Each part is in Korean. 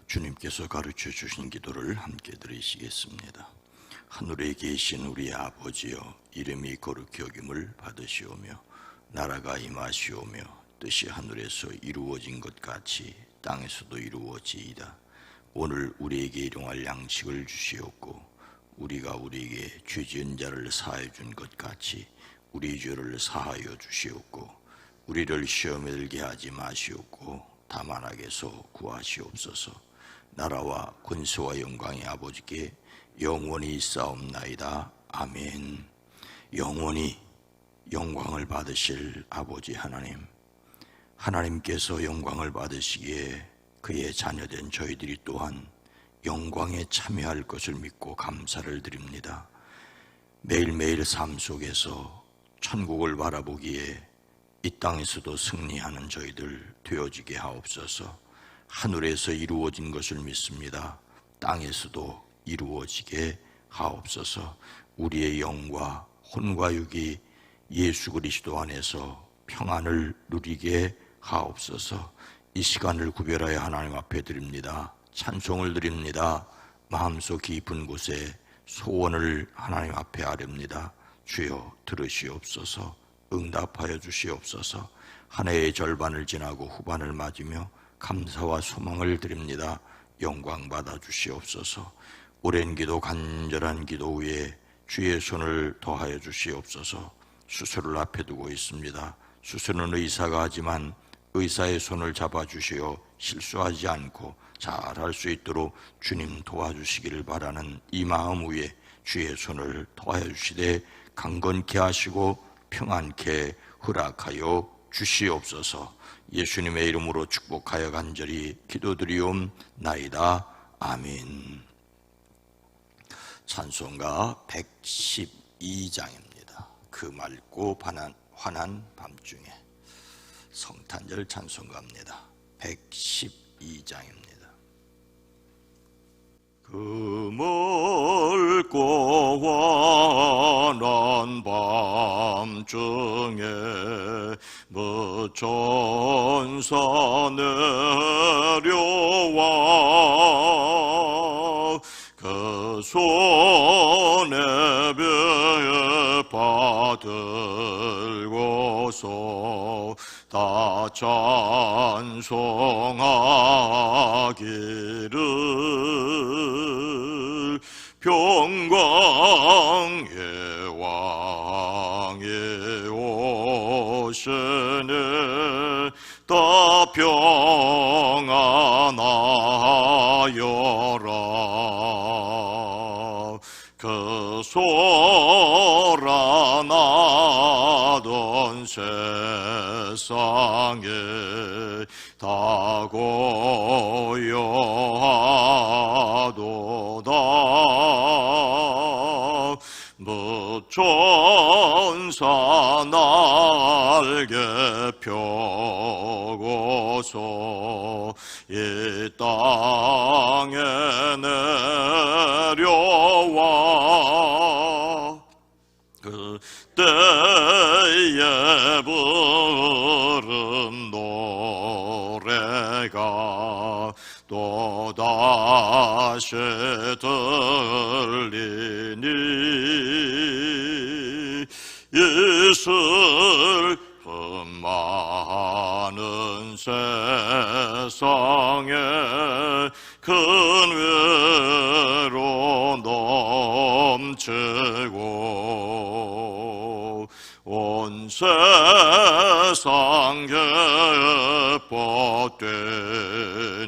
주님께서 가르쳐 주신 기도를 함께 드리시겠습니다. 하늘에 계신 우리 아버지여, 이름이 거룩히 여김을 받으시오며 나라가 임하시오며 뜻이 하늘에서 이루어진 것 같이 땅에서도 이루어지이다. 오늘 우리에게 일용할 양식을 주시옵고 우리가 우리에게 죄 지은 자를 사하여 준 것 같이 우리 죄를 사하여 주시옵고 우리를 시험에 들게 하지 마시옵고 다만 악에서 구하시옵소서. 나라와 권세와 영광이 아버지께 영원히 있사옵나이다. 아멘. 영원히 영광을 받으실 아버지 하나님, 하나님께서 영광을 받으시기에 그의 자녀된 저희들이 또한 영광에 참여할 것을 믿고 감사를 드립니다. 매일매일 삶 속에서 천국을 바라보기에 이 땅에서도 승리하는 저희들 되어지게 하옵소서. 하늘에서 이루어진 것을 믿습니다. 땅에서도 이루어지게 하옵소서. 우리의 영과 혼과 육이 예수 그리스도 안에서 평안을 누리게 하옵소서. 이 시간을 구별하여 하나님 앞에 드립니다. 찬송을 드립니다. 마음속 깊은 곳에 소원을 하나님 앞에 아렵니다. 주여 들으시옵소서. 응답하여 주시옵소서. 한 해의 절반을 지나고 후반을 맞으며 감사와 소망을 드립니다. 영광 받아 주시옵소서. 오랜 기도, 간절한 기도 후에 주의 손을 더하여 주시옵소서. 수술을 앞에 두고 있습니다. 수술은 의사가 하지만 의사의 손을 잡아주시어 실수하지 않고 잘할 수 있도록 주님 도와주시기를 바라는 이 마음 위에 주의 손을 더하여 주시되 강건케 하시고 평안케 허락하여 주시옵소서. 예수님의 이름으로 축복하여 간절히 기도드리옵나이다. 아멘. 찬송가 112장입니다. 그 맑고 환한 밤중에 성탄절 찬송가입니다. 112장입니다. 그 맑고 환한 밤중에 천사 내려와 그 손에 받들고서 다 찬송하기를 평강의 왕이 오시네 다 평안하여라. 그 소란하던 세상에 다 고요하도다. 천사 날개 펴고서 이 땅에 내려와 그때에 부른 노래가 또다시 들리니 이 슬픔 많은 세상에 큰 외로 넘치고 온 세상 기뻐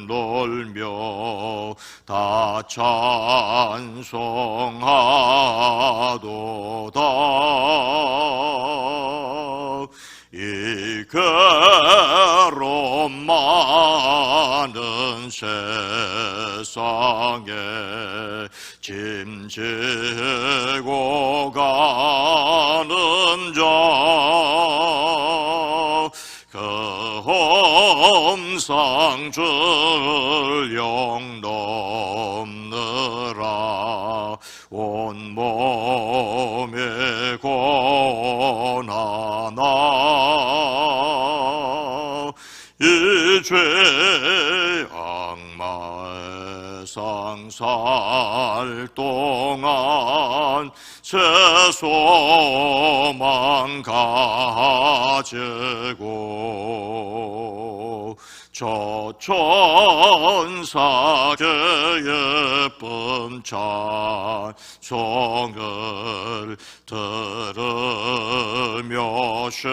뛰놀며 다 찬송하도다. 이 괴로움 많은 세상에 짐지고 가는 자 그 험상 줄령 넘느라 온몸에 고난아 이 죄 악마의 세상 살 동안 새 소망 가지고 저 천사의 예쁜 찬송을 들으며 쉬어라.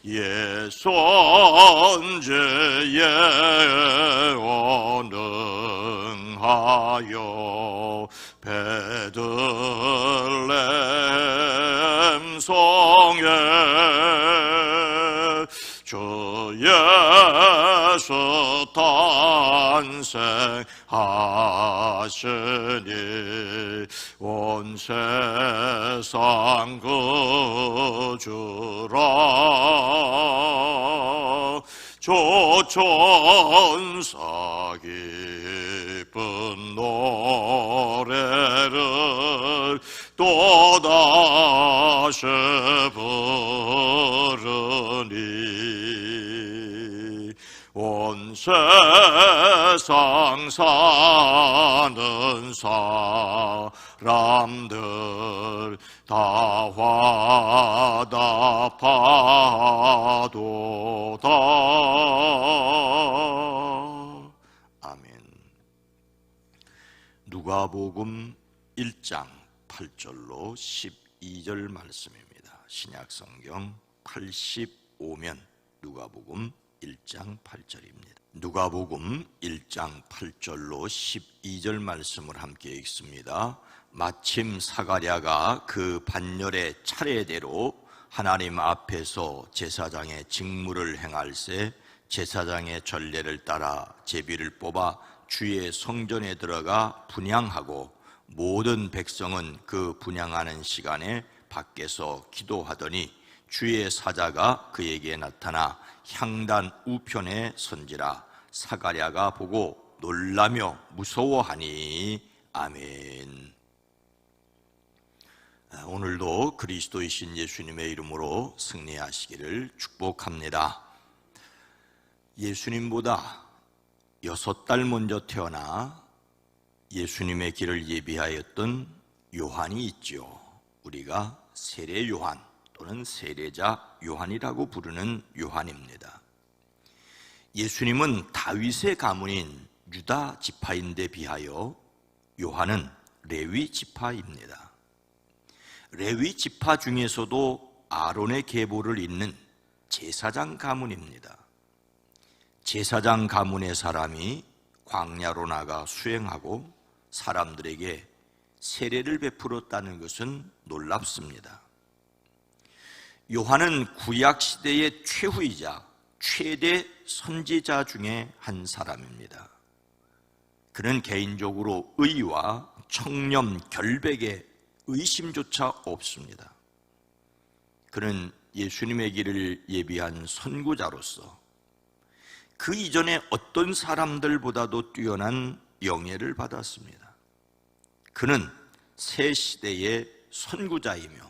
예 선지의 언능하여 베들레헴 성에 주 예수 탄생하시니 온 세상 그주라. 저 천사 기쁜 노래를 또다시 부르니 온 세상 사는 사람들 다 화답하도다. 아멘. 누가복음 1장 8절로 12절 말씀입니다. 신약성경 85면 누가복음 1장 8절입니다. 누가복음 1장 8절로 12절 말씀을 함께 읽습니다. 마침 사가랴가 그 반열의 차례대로 하나님 앞에서 제사장의 직무를 행할세 제사장의 전례를 따라 제비를 뽑아 주의 성전에 들어가 분향하고 모든 백성은 그 분향하는 시간에 밖에서 기도하더니 주의 사자가 그에게 나타나 향단 우편에 선지라. 사가랴가 보고 놀라며 무서워하니. 아멘. 오늘도 그리스도이신 예수님의 이름으로 승리하시기를 축복합니다. 예수님보다 6달 먼저 태어나 예수님의 길을 예비하였던 요한이 있죠. 우리가 세례 요한 또는 세례자 요한이라고 부르는 요한입니다. 예수님은 다윗의 가문인 유다 지파인데 비하여 요한은 레위 지파입니다. 레위 지파 중에서도 아론의 계보를 잇는 제사장 가문입니다. 제사장 가문의 사람이 광야로 나가 수행하고 사람들에게 세례를 베풀었다는 것은 놀랍습니다. 요한은 구약시대의 최후이자 최대 선지자 중에 한 사람입니다. 그는 개인적으로 의와 청렴, 결백에 의심조차 없습니다. 그는 예수님의 길을 예비한 선구자로서 그 이전에 어떤 사람들보다도 뛰어난 영예를 받았습니다. 그는 새 시대의 선구자이며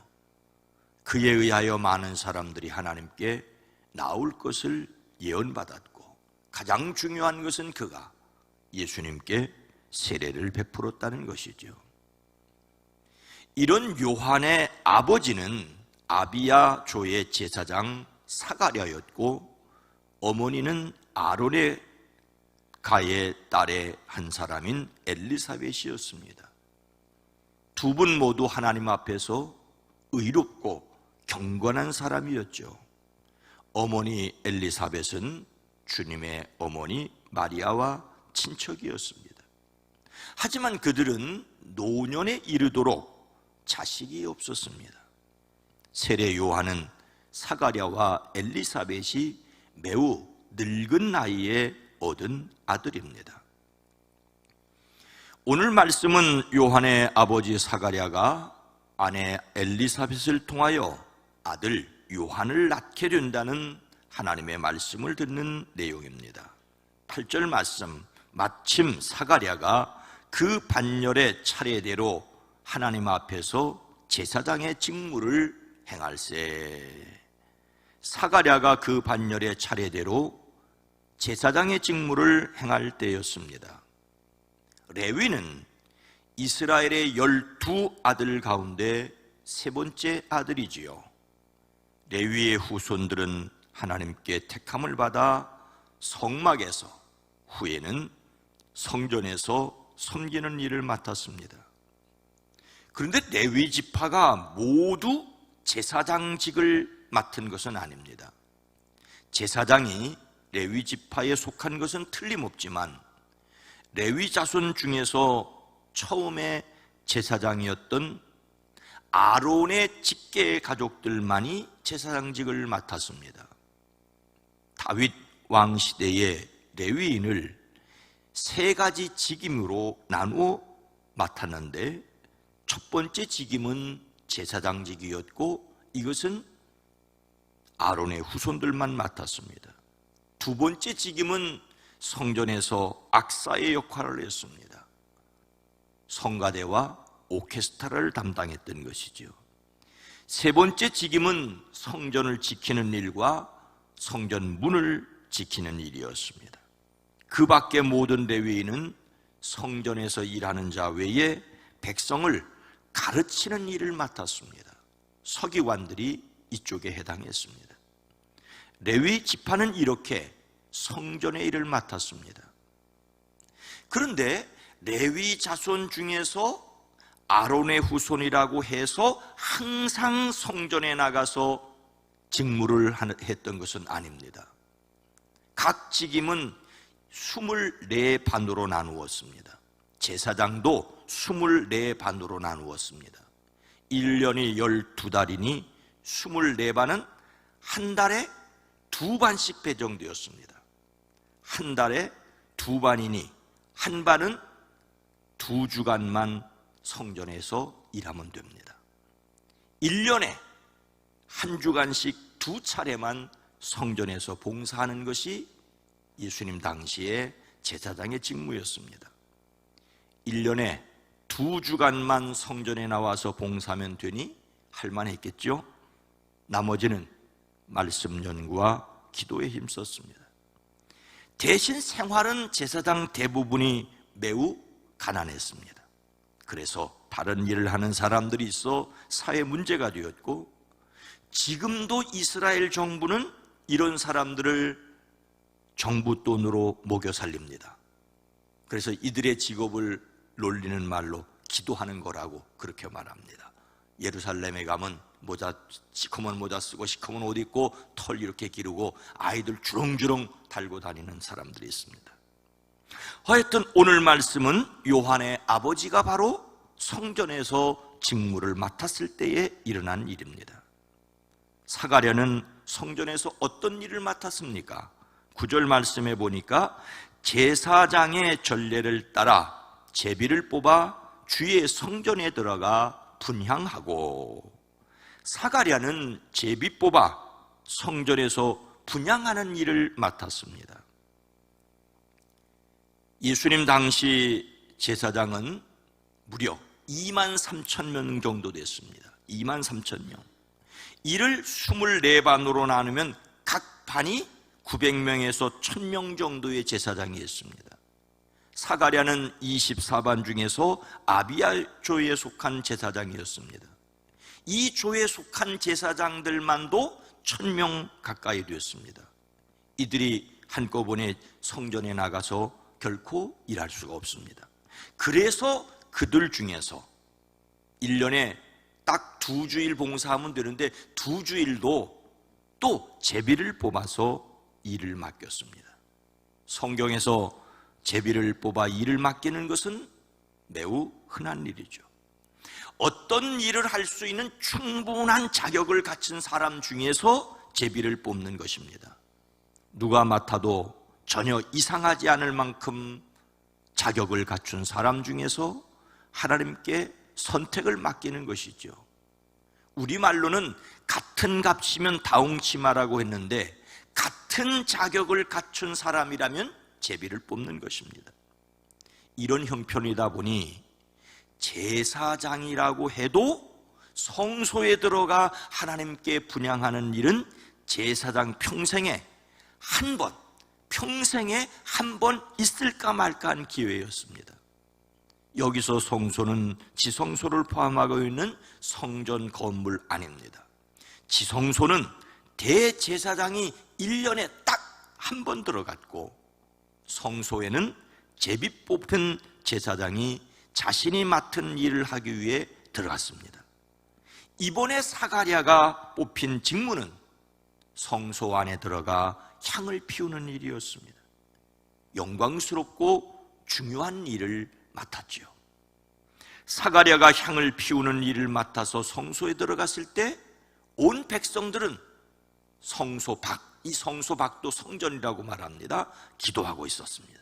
그에 의하여 많은 사람들이 하나님께 나올 것을 예언받았고 가장 중요한 것은 그가 예수님께 세례를 베풀었다는 것이죠. 이런 요한의 아버지는 아비야 조의 제사장 사가랴였고 어머니는 아론의 가의 딸의 한 사람인 엘리사벳이었습니다. 두 분 모두 하나님 앞에서 의롭고 경건한 사람이었죠. 어머니 엘리사벳은 주님의 어머니 마리아와 친척이었습니다. 하지만 그들은 노년에 이르도록 자식이 없었습니다. 세례 요한은 사가랴와 엘리사벳이 매우 늙은 나이에 얻은 아들입니다. 오늘 말씀은 요한의 아버지 사가랴가 아내 엘리사벳을 통하여 아들 요한을 낳게 된다는 하나님의 말씀을 듣는 내용입니다. 8절 말씀, 마침 사가랴가 그 반열의 차례대로 하나님 앞에서 제사장의 직무를 행할세. 사가랴가 그 반열의 차례대로 제사장의 직무를 행할 때였습니다. 레위는 이스라엘의 12아들 가운데 세 번째 아들이지요. 레위의 후손들은 하나님께 택함을 받아 성막에서, 후에는 성전에서 섬기는 일을 맡았습니다. 그런데 레위 지파가 모두 제사장직을 맡은 것은 아닙니다. 제사장이 레위 지파에 속한 것은 틀림없지만 레위 자손 중에서 처음에 제사장이었던 아론의 직계 가족들만이 제사장직을 맡았습니다. 다윗 왕 시대에 레위인을 세 가지 직임으로 나누어 맡았는데, 첫 번째 직임은 제사장직이었고 이것은 아론의 후손들만 맡았습니다. 두 번째 직임은 성전에서 악사의 역할을 했습니다. 성가대와 오케스트라를 담당했던 것이죠. 세 번째 직임은 성전을 지키는 일과 성전 문을 지키는 일이었습니다. 그 밖에 모든 레위인은 성전에서 일하는 자 외에 백성을 가르치는 일을 맡았습니다. 서기관들이 이쪽에 해당했습니다. 레위 지파는 이렇게 성전의 일을 맡았습니다. 그런데 레위 자손 중에서 아론의 후손이라고 해서 항상 성전에 나가서 직무를 했던 것은 아닙니다. 각 직임은 24반으로 나누었습니다. 제사장도 24반으로 나누었습니다. 1년이 12달이니 24반은 한 달에 2반씩 배정되었습니다. 한 달에 2반이니 한 반은 2주간만 성전에서 일하면 됩니다. 1년에 한 주간씩 2차례만 성전에서 봉사하는 것이 예수님 당시의 제사장의 직무였습니다. 1년에 2주간만 성전에 나와서 봉사하면 되니 할만했겠죠? 나머지는 말씀 연구와 기도에 힘썼습니다. 대신 생활은 제사장 대부분이 매우 가난했습니다. 그래서 다른 일을 하는 사람들이 있어 사회 문제가 되었고, 지금도 이스라엘 정부는 이런 사람들을 정부 돈으로 먹여 살립니다. 그래서 이들의 직업을 놀리는 말로 기도하는 거라고 그렇게 말합니다. 예루살렘에 가면 시커먼 모자 쓰고 시커먼 옷 입고 털 이렇게 기르고 아이들 주렁주렁 달고 다니는 사람들이 있습니다. 하여튼 오늘 말씀은 요한의 아버지가 바로 성전에서 직무를 맡았을 때에 일어난 일입니다. 사가랴는 성전에서 어떤 일을 맡았습니까? 9절 말씀에 보니까 제사장의 전례를 따라 제비를 뽑아 주의 성전에 들어가 분향하고, 사가랴는 제비 뽑아 성전에서 분향하는 일을 맡았습니다. 예수님 당시 제사장은 무려 23,000명 정도 됐습니다. 23,000명. 이를 24반으로 나누면 각 반이 900명에서 1000명 정도의 제사장이 있습니다. 사가랴는 24반 중에서 아비야 조에 속한 제사장이었습니다. 이 조에 속한 제사장들만도 1000명 가까이 되었습니다. 이들이 한꺼번에 성전에 나가서 결코 일할 수가 없습니다. 그래서 그들 중에서 1년에 딱 2주일 봉사하면 되는데 2주일도 또 제비를 뽑아서 일을 맡겼습니다. 성경에서 제비를 뽑아 일을 맡기는 것은 매우 흔한 일이죠. 어떤 일을 할 수 있는 충분한 자격을 갖춘 사람 중에서 제비를 뽑는 것입니다. 누가 맡아도 전혀 이상하지 않을 만큼 자격을 갖춘 사람 중에서 하나님께 선택을 맡기는 것이죠. 우리말로는 같은 값이면 다홍치마라고 했는데, 같은 자격을 갖춘 사람이라면 제비를 뽑는 것입니다. 이런 형편이다 보니 제사장이라고 해도 성소에 들어가 하나님께 분향하는 일은 제사장 평생에 한 번, 평생에 한 번 있을까 말까 한 기회였습니다. 여기서 성소는 지성소를 포함하고 있는 성전 건물 안입니다. 지성소는 대제사장이 1년에 딱 한 번 들어갔고, 성소에는 제비 뽑힌 제사장이 자신이 맡은 일을 하기 위해 들어갔습니다. 이번에 사가랴가 뽑힌 직무는 성소 안에 들어가 향을 피우는 일이었습니다. 영광스럽고 중요한 일을 맡았지요. 사가랴가 향을 피우는 일을 맡아서 성소에 들어갔을 때 온 백성들은 성소 밖, 이 성소 밖도 성전이라고 말합니다. 기도하고 있었습니다.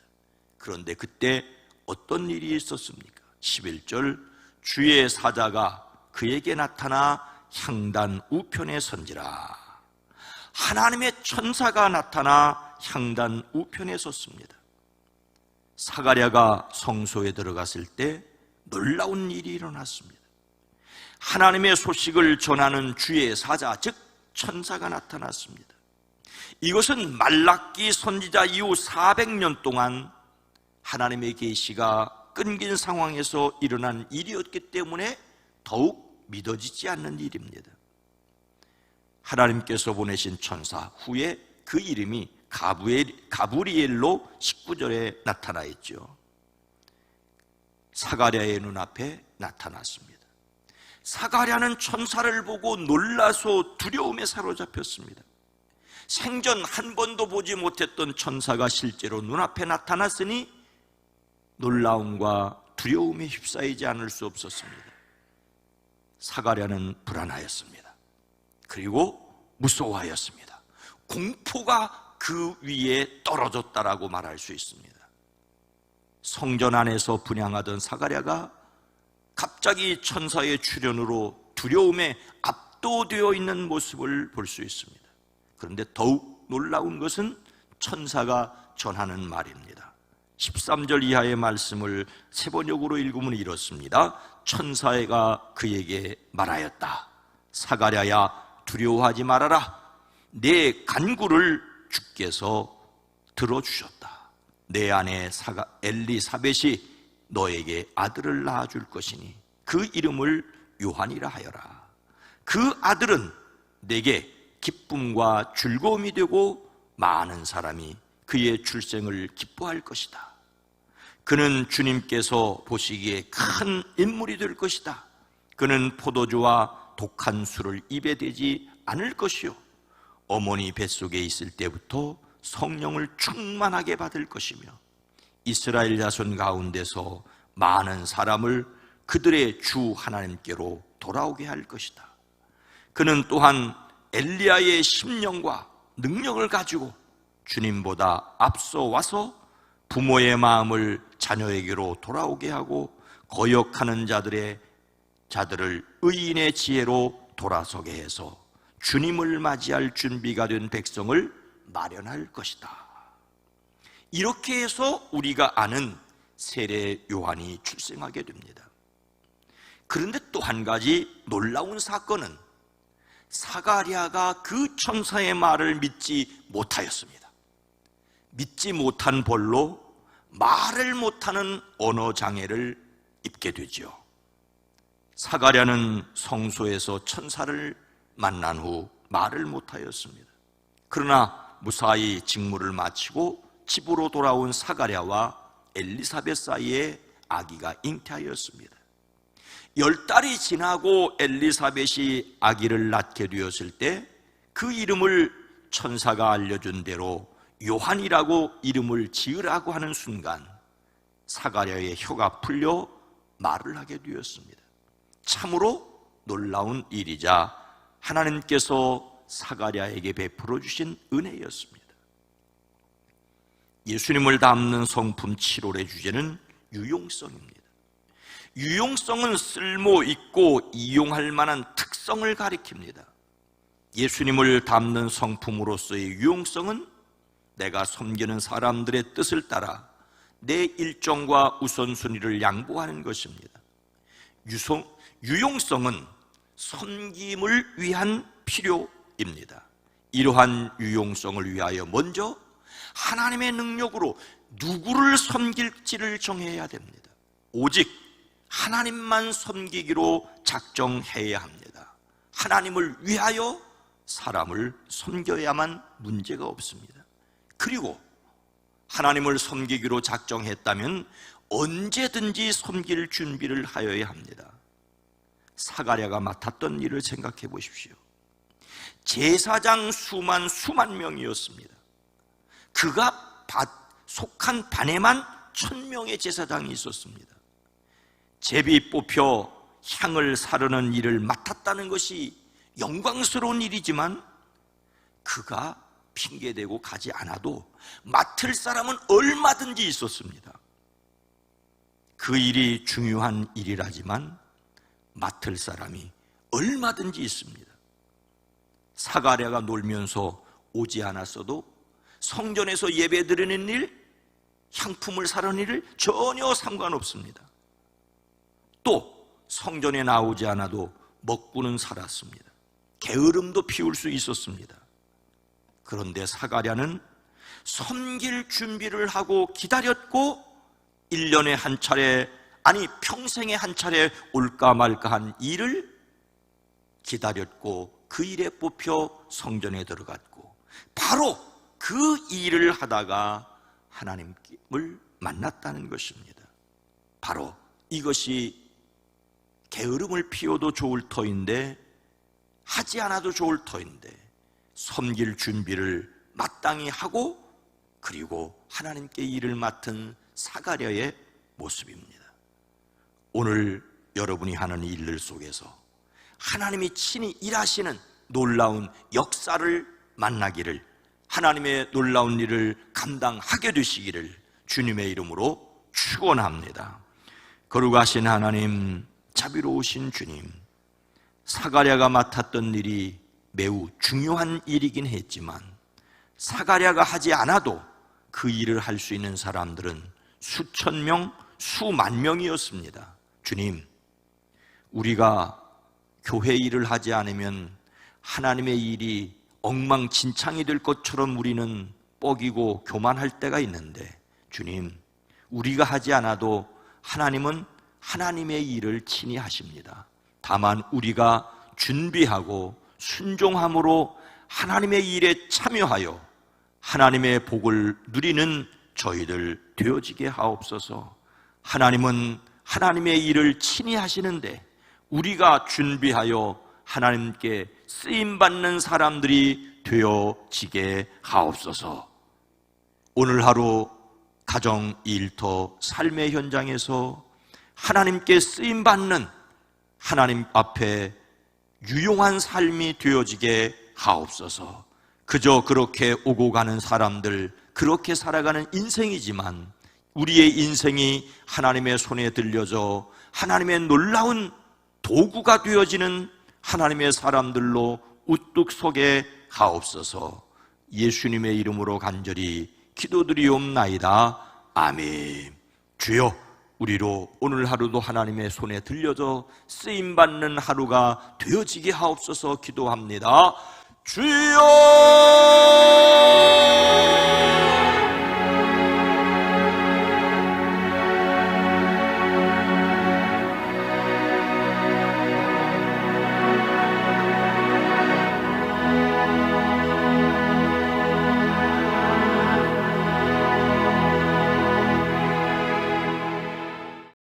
그런데 그때 어떤 일이 있었습니까? 11절, 주의 사자가 그에게 나타나 향단 우편에 선지라. 하나님의 천사가 나타나 향단 우편에 섰습니다. 사가랴가 성소에 들어갔을 때 놀라운 일이 일어났습니다. 하나님의 소식을 전하는 주의 사자, 즉 천사가 나타났습니다. 이것은 말라기 선지자 이후 400년 동안 하나님의 계시가 끊긴 상황에서 일어난 일이었기 때문에 더욱 믿어지지 않는 일입니다. 하나님께서 보내신 천사, 후에 그 이름이 가브리엘로 19절에 나타나 있죠. 사가랴의 눈앞에 나타났습니다. 사가랴는 천사를 보고 놀라서 두려움에 사로잡혔습니다. 생전 한 번도 보지 못했던 천사가 실제로 눈앞에 나타났으니 놀라움과 두려움에 휩싸이지 않을 수 없었습니다. 사가랴는 불안하였습니다. 그리고 무서워하였습니다. 공포가 그 위에 떨어졌다라고 말할 수 있습니다. 성전 안에서 분향하던 사가랴가 갑자기 천사의 출현으로 두려움에 압도되어 있는 모습을 볼 수 있습니다. 그런데 더욱 놀라운 것은 천사가 전하는 말입니다. 13절 이하의 말씀을 세 번역으로 읽으면 이렇습니다. 천사가 그에게 말하였다. 사가랴야, 두려워하지 말아라. 내 간구를 주께서 들어주셨다. 내 아내 엘리사벳이 너에게 아들을 낳아줄 것이니 그 이름을 요한이라 하여라. 그 아들은 내게 기쁨과 즐거움이 되고 많은 사람이 그의 출생을 기뻐할 것이다. 그는 주님께서 보시기에 큰 인물이 될 것이다. 그는 포도주와 독한 술을 입에 대지 않을 것이요, 어머니 뱃속에 있을 때부터 성령을 충만하게 받을 것이며 이스라엘 자손 가운데서 많은 사람을 그들의 주 하나님께로 돌아오게 할 것이다. 그는 또한 엘리야의 심령과 능력을 가지고 주님보다 앞서 와서 부모의 마음을 자녀에게로 돌아오게 하고 거역하는 자들을 의인의 지혜로 돌아서게 해서 주님을 맞이할 준비가 된 백성을 마련할 것이다. 이렇게 해서 우리가 아는 세례 요한이 출생하게 됩니다. 그런데 또 한 가지 놀라운 사건은 사가랴가 그 천사의 말을 믿지 못하였습니다. 믿지 못한 벌로 말을 못하는 언어 장애를 입게 되죠. 사가랴는 성소에서 천사를 만난 후 말을 못하였습니다. 그러나 무사히 직무를 마치고 집으로 돌아온 사가랴와 엘리사벳 사이에 아기가 잉태하였습니다. 10달이 지나고 엘리사벳이 아기를 낳게 되었을 때 그 이름을 천사가 알려준 대로 요한이라고 이름을 지으라고 하는 순간 사가랴의 혀가 풀려 말을 하게 되었습니다. 참으로 놀라운 일이자 하나님께서 사가랴에게 베풀어 주신 은혜였습니다. 예수님을 담는 성품 7월의 주제는 유용성입니다. 유용성은 쓸모 있고 이용할 만한 특성을 가리킵니다. 예수님을 담는 성품으로서의 유용성은 내가 섬기는 사람들의 뜻을 따라 내 일정과 우선순위를 양보하는 것입니다. 유용성은 섬김을 위한 필요입니다. 이러한 유용성을 위하여 먼저 하나님의 능력으로 누구를 섬길지를 정해야 됩니다. 오직 하나님만 섬기기로 작정해야 합니다. 하나님을 위하여 사람을 섬겨야만 문제가 없습니다. 그리고 하나님을 섬기기로 작정했다면 언제든지 섬길 준비를 하여야 합니다. 사가랴가 맡았던 일을 생각해 보십시오. 제사장 수만 명이었습니다. 그가 속한 반에만 1000명의 제사장이 있었습니다. 제비 뽑혀 향을 사르는 일을 맡았다는 것이 영광스러운 일이지만 그가 핑계대고 가지 않아도 맡을 사람은 얼마든지 있었습니다. 그 일이 중요한 일이라지만 맡을 사람이 얼마든지 있습니다. 사가랴가 놀면서 오지 않았어도 성전에서 예배드리는 일, 향품을 사르는 일을 전혀 상관없습니다. 또 성전에 나오지 않아도 먹고는 살았습니다. 게으름도 피울 수 있었습니다. 그런데 사가랴는 섬길 준비를 하고 기다렸고 1년에 한 차례, 아니 평생에 한 차례 올까 말까 한 일을 기다렸고 그 일에 뽑혀 성전에 들어갔고 바로 그 일을 하다가 하나님을 만났다는 것입니다. 바로 이것이 게으름을 피워도 좋을 터인데 하지 않아도 좋을 터인데 섬길 준비를 마땅히 하고 그리고 하나님께 일을 맡은 사가랴의 모습입니다. 오늘 여러분이 하는 일들 속에서 하나님이 친히 일하시는 놀라운 역사를 만나기를, 하나님의 놀라운 일을 감당하게 되시기를 주님의 이름으로 축원합니다. 거룩하신 하나님, 자비로우신 주님, 사가랴가 맡았던 일이 매우 중요한 일이긴 했지만 사가랴가 하지 않아도 그 일을 할 수 있는 사람들은 수천 명, 수만 명이었습니다. 주님, 우리가 교회 일을 하지 않으면 하나님의 일이 엉망진창이 될 것처럼 우리는 뻐기고 교만할 때가 있는데 주님, 우리가 하지 않아도 하나님은 하나님의 일을 친히 하십니다. 다만 우리가 준비하고 순종함으로 하나님의 일에 참여하여 하나님의 복을 누리는 저희들 되어지게 하옵소서. 하나님은 하나님의 일을 친히 하시는데 우리가 준비하여 하나님께 쓰임받는 사람들이 되어지게 하옵소서. 오늘 하루 가정, 일터, 삶의 현장에서 하나님께 쓰임받는 하나님 앞에 유용한 삶이 되어지게 하옵소서. 그저 그렇게 오고 가는 사람들, 그렇게 살아가는 인생이지만 우리의 인생이 하나님의 손에 들려져 하나님의 놀라운 도구가 되어지는 하나님의 사람들로 우뚝 서게 하옵소서. 예수님의 이름으로 간절히 기도드리옵나이다. 아멘. 주여, 우리로 오늘 하루도 하나님의 손에 들려져 쓰임받는 하루가 되어지게 하옵소서 기도합니다. 주여!